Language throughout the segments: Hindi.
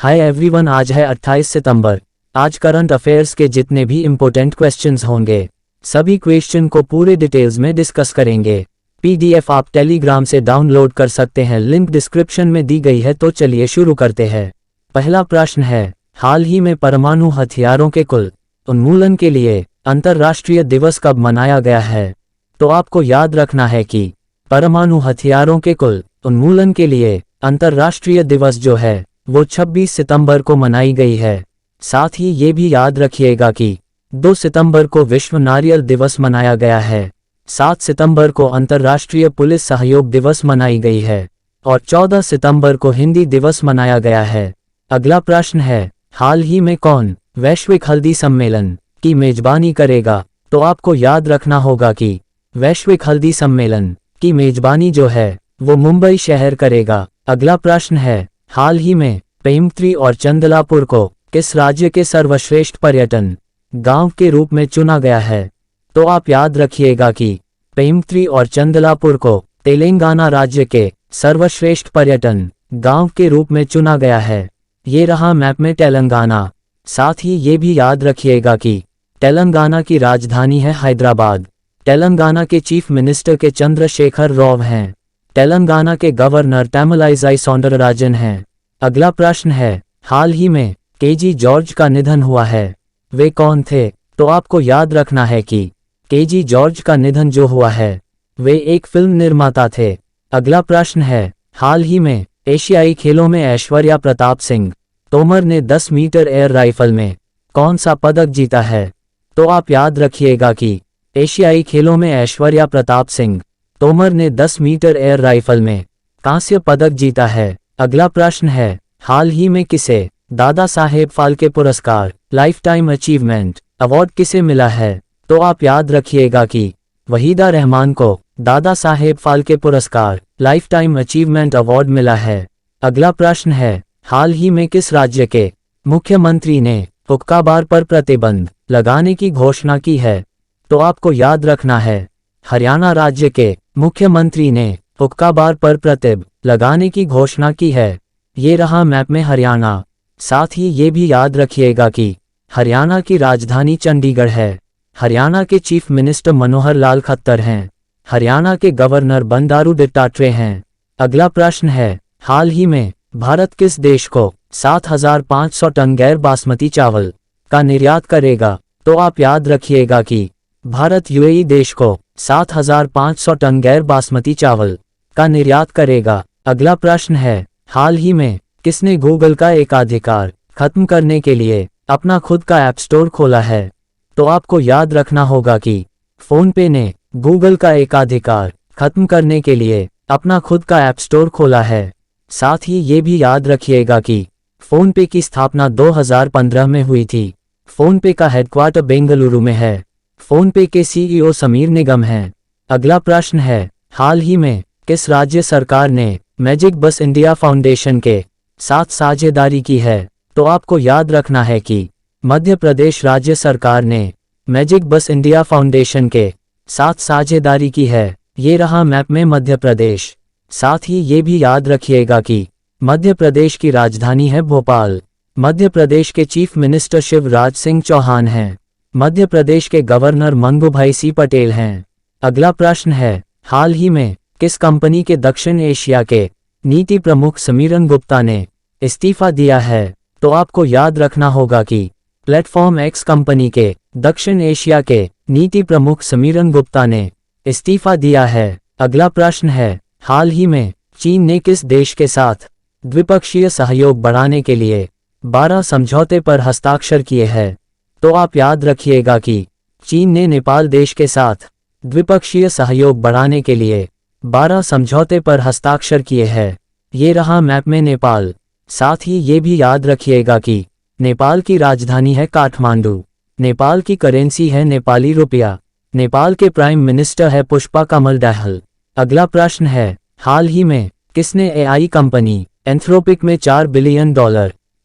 हाय एवरीवन, आज है 28 सितंबर। आज करंट अफेयर्स के जितने भी इम्पोर्टेंट क्वेश्चंस होंगे सभी क्वेश्चन को पूरे डिटेल्स में डिस्कस करेंगे। पीडीएफ आप टेलीग्राम से डाउनलोड कर सकते हैं, लिंक डिस्क्रिप्शन में दी गई है। तो चलिए शुरू करते हैं। पहला प्रश्न है, हाल ही में परमाणु हथियारों के कुल उन्मूलन के लिए अंतर्राष्ट्रीय दिवस कब मनाया गया है? तो आपको याद रखना है कि परमाणु हथियारों के कुल उन्मूलन के लिए अंतर्राष्ट्रीय दिवस जो है वो 26 सितंबर को मनाई गई है। साथ ही ये भी याद रखिएगा कि 2 सितंबर को विश्व नारियल दिवस मनाया गया है, 7 सितंबर को अंतर्राष्ट्रीय पुलिस सहयोग दिवस मनाई गई है और 14 सितंबर को हिंदी दिवस मनाया गया है। अगला प्रश्न है, हाल ही में कौन वैश्विक हल्दी सम्मेलन की मेजबानी करेगा? तो आपको याद रखना होगा कि वैश्विक हल्दी सम्मेलन की मेजबानी जो है वो मुंबई शहर करेगा। अगला प्रश्न है, हाल ही में पेमत्री और चंदलापुर को किस राज्य के सर्वश्रेष्ठ पर्यटन गांव के रूप में चुना गया है? तो आप याद रखिएगा कि पेमत्री और चंदलापुर को तेलंगाना राज्य के सर्वश्रेष्ठ पर्यटन गांव के रूप में चुना गया है। ये रहा मैप में तेलंगाना। साथ ही ये भी याद रखिएगा कि तेलंगाना की राजधानी है हैदराबाद। तेलंगाना के चीफ मिनिस्टर के चंद्रशेखर राव हैं। तेलंगाना के गवर्नर तमिलाइसाई सौंदरराजन हैं। अगला प्रश्न है, हाल ही में केजी जॉर्ज का निधन हुआ है, वे कौन थे? तो आपको याद रखना है कि केजी जॉर्ज का निधन जो हुआ है वे एक फिल्म निर्माता थे। अगला प्रश्न है, हाल ही में एशियाई खेलों में ऐश्वर्या प्रताप सिंह तोमर ने 10 मीटर एयर राइफल में कौन सा पदक जीता है? तो आप याद रखिएगा कि एशियाई खेलों में ऐश्वर्या प्रताप सिंह तोमर ने 10 मीटर एयर राइफल में कांस्य पदक जीता है। अगला प्रश्न है, हाल ही में किसे दादा साहेब फाल्के पुरस्कार लाइफ टाइम अचीवमेंट अवार्ड किसे मिला है? तो आप याद रखिएगा कि वहीदा रहमान को दादा साहेब फाल्के पुरस्कार लाइफ टाइम अचीवमेंट अवार्ड मिला है। अगला प्रश्न है, हाल ही में किस राज्य के मुख्यमंत्री ने हुक्का बार पर प्रतिबंध लगाने की घोषणा की है? तो आपको याद रखना है, हरियाणा राज्य के मुख्यमंत्री ने हुक्का बार पर प्रतिबंध लगाने की घोषणा की है। ये रहा मैप में हरियाणा। साथ ही ये भी याद रखिएगा कि हरियाणा की राजधानी चंडीगढ़ है। हरियाणा के चीफ मिनिस्टर मनोहर लाल खट्टर हैं। हरियाणा के गवर्नर बंडारू दत्तात्रेय हैं। अगला प्रश्न है, हाल ही में भारत किस देश को 7500 टन गैर बासमती चावल का निर्यात करेगा? तो आप याद रखिएगा कि भारत यूएई देश को 7500 टन गैर बासमती चावल का निर्यात करेगा। अगला प्रश्न है, हाल ही में किसने गूगल का एकाधिकार खत्म करने के लिए अपना खुद का ऐप स्टोर खोला है? तो आपको याद रखना होगा कि फोनपे ने गूगल का एकाधिकार खत्म करने के लिए अपना खुद का ऐप स्टोर खोला है। साथ ही ये भी याद रखिएगा कि फोनपे की स्थापना 2015 में हुई थी। फोनपे का हेडक्वार्टर बेंगलुरु में है। फोनपे के सीईओ समीर निगम हैं। अगला प्रश्न है, हाल ही में किस राज्य सरकार ने मैजिक बस इंडिया फाउंडेशन के साथ साझेदारी की है? तो आपको याद रखना है कि मध्य प्रदेश राज्य सरकार ने मैजिक बस इंडिया फाउंडेशन के साथ साझेदारी की है। ये रहा मैप में मध्य प्रदेश। साथ ही ये भी याद रखिएगा कि मध्य प्रदेश की राजधानी है भोपाल। मध्य प्रदेश के चीफ मिनिस्टर शिवराज सिंह चौहान हैं। मध्य प्रदेश के गवर्नर मंगूभाई सी पटेल हैं। अगला प्रश्न है, हाल ही में किस कंपनी के दक्षिण एशिया के नीति प्रमुख समीरन गुप्ता ने इस्तीफा दिया है? तो आपको याद रखना होगा कि प्लेटफॉर्म एक्स कंपनी के दक्षिण एशिया के नीति प्रमुख समीरन गुप्ता ने इस्तीफा दिया है। अगला प्रश्न है, हाल ही में चीन ने किस देश के साथ द्विपक्षीय सहयोग बढ़ाने के लिए 12 समझौते पर हस्ताक्षर किए हैं? तो आप याद रखिएगा कि चीन ने नेपाल देश के साथ द्विपक्षीय सहयोग बढ़ाने के लिए 12 समझौते पर हस्ताक्षर किए हैं। ये रहा मैप में नेपाल। साथ ही ये भी याद रखिएगा कि नेपाल की राजधानी है काठमांडू। नेपाल की करेंसी है नेपाली रुपया। नेपाल के प्राइम मिनिस्टर है पुष्पा कमल दहल। अगला प्रश्न है, हाल ही में किसने एआई कंपनी एंथ्रोपिक में $4 बिलियन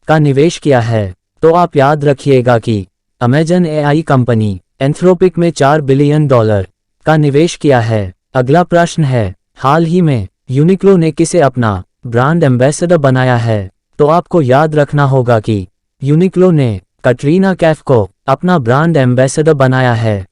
का निवेश किया है? तो आप याद रखिएगा कि अमेजन एआई कंपनी एंथ्रोपिक में $4 बिलियन का निवेश किया है। अगला प्रश्न है, हाल ही में यूनिक्लो ने किसे अपना ब्रांड एम्बेसडर बनाया है? तो आपको याद रखना होगा कि यूनिक्लो ने कटरीना कैफ को अपना ब्रांड एम्बेसडर बनाया है।